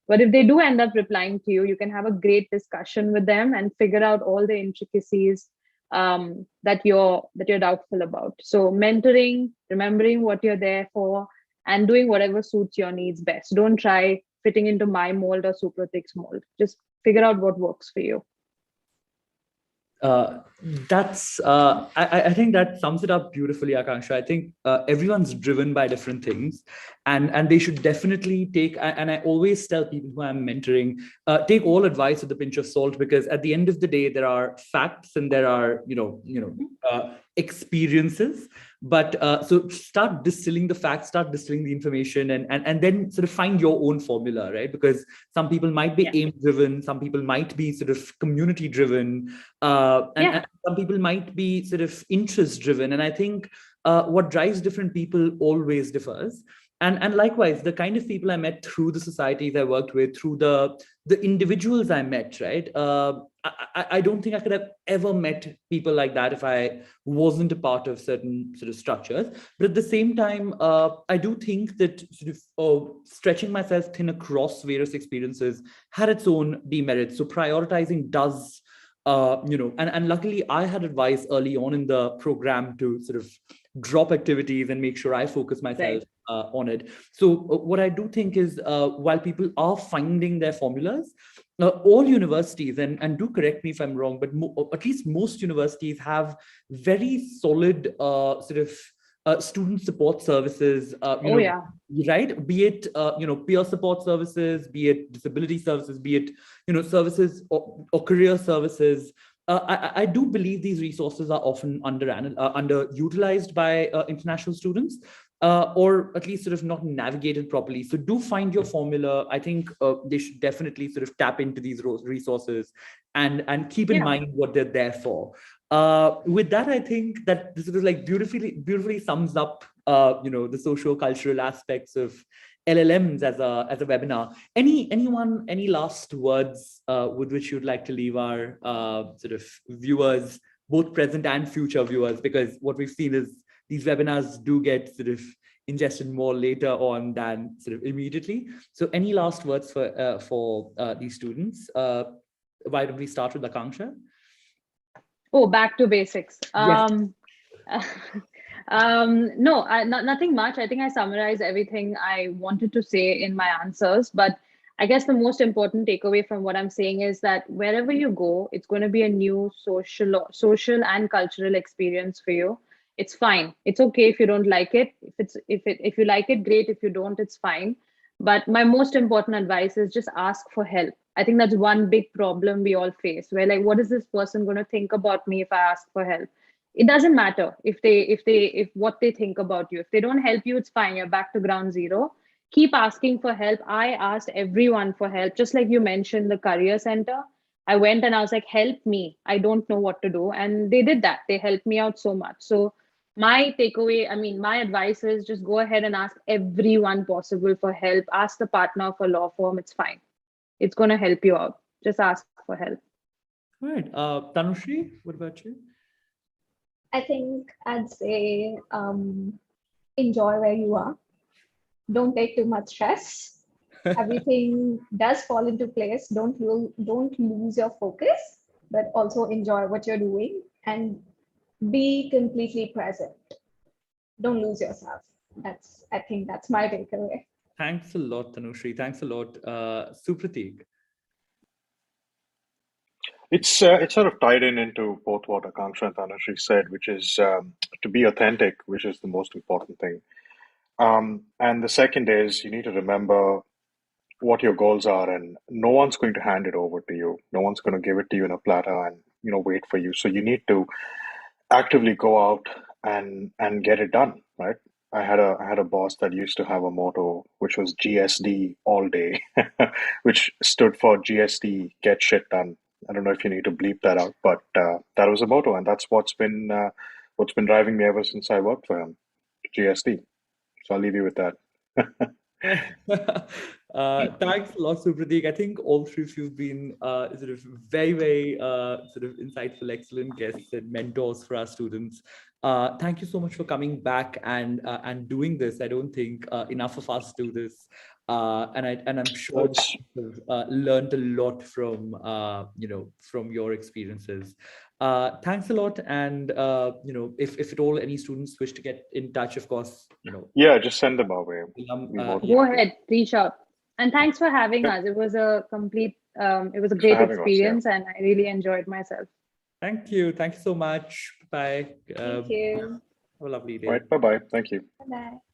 Speaker 2: But if they do end up replying to you, you can have a great discussion with them and figure out all the intricacies that you're doubtful about. So mentoring, remembering what you're there for, and doing whatever suits your needs best. Don't try fitting into my mold or Supratik's mold. Just figure out what works for you.
Speaker 1: I think that sums it up beautifully, Akanksha. I think everyone's driven by different things, and they should definitely take. And I always tell people who I'm mentoring, take all advice with a pinch of salt, because at the end of the day, there are facts and there are experiences. But so start distilling the facts, start distilling the information, and then sort of find your own formula, right? Because some people might be aim driven, some people might be sort of community driven, and some people might be sort of interest driven. And I think what drives different people always differs. And likewise, the kind of people I met through the societies I worked with, through the individuals I met, right? I don't think I could have ever met people like that if I wasn't a part of certain sort of structures. But at the same time, I do think that sort of stretching myself thin across various experiences had its own demerits. So prioritizing does, and luckily I had advice early on in the program to sort of drop activities and make sure I focus myself on it. So what I do think is, while people are finding their formulas, all universities, and do correct me if I'm wrong, but at least most universities have very solid sort of student support services. Right? Be it peer support services, be it disability services, be it services or career services. I do believe these resources are often underutilized by international students, or at least sort of not navigated properly. So do find your formula. I think they should definitely sort of tap into these resources and keep in mind what they're there for. With that, I think that this sort of like beautifully sums up the socio-cultural aspects of LL.Ms as a webinar. Any last words with which you'd like to leave our sort of viewers, both present and future viewers? Because what we've seen is these webinars do get sort of ingested more later on than sort of immediately. So any last words for these students? Why don't we start with Akanksha?
Speaker 2: Oh, back to basics.
Speaker 1: Yes.
Speaker 2: No, nothing much. I think I summarized everything I wanted to say in my answers, but I guess the most important takeaway from what I'm saying is that wherever you go, it's going to be a new social and cultural experience for you. It's fine. It's okay if you don't like it. If you like it, great. If you don't, it's fine. But my most important advice is just ask for help. I think that's one big problem we all face. Where like, what is this person going to think about me if I ask for help? It doesn't matter if what they think about you. If they don't help you, it's fine. You're back to ground zero. Keep asking for help. I asked everyone for help, just like you mentioned the career center. I went and I was like, help me. I don't know what to do. And they did that. They helped me out so much. So my takeaway, my advice is just go ahead and ask everyone possible for help. Ask the partner of a law firm. It's fine. It's going to help you out. Just ask for help.
Speaker 1: All right. Tanushri, what about you?
Speaker 4: I think I'd say enjoy where you are. Don't take too much stress. Everything does fall into place. Don't lose your focus, but also enjoy what you're doing and be completely present. Don't lose yourself. I think that's my takeaway.
Speaker 1: Thanks a lot, Tanushri. Thanks a lot, Supratik.
Speaker 3: It's sort of tied into both what Akanksha and Tanushri said, which is to be authentic, which is the most important thing. And the second is you need to remember what your goals are, and no one's going to hand it over to you. No one's going to give it to you in a platter and wait for you. So you need to actively go out and get it done, right? I had a boss that used to have a motto which was GSD all day, which stood for GSD, get shit done. I don't know if you need to bleep that out, but that was a motto, and that's what's been driving me ever since I worked for him, GSD. So I'll leave you with that.
Speaker 1: Thanks a lot, Supratik. I think all three of you have been sort of very sort of insightful, excellent guests and mentors for our students. Thank you so much for coming back and doing this. I don't think enough of us do this, and I'm sure you've learned a lot from from your experiences. Thanks a lot, and if at all any students wish to get in touch, of course,
Speaker 3: Yeah, just send them our way.
Speaker 2: Go ahead, reach out. And thanks for having us. It was a complete, it was a great experience, and I really enjoyed myself.
Speaker 1: Thank you. Thank you so much. Bye.
Speaker 4: Thank you.
Speaker 1: Have a lovely day.
Speaker 3: All right. Bye-bye. Thank you.
Speaker 4: Bye-bye.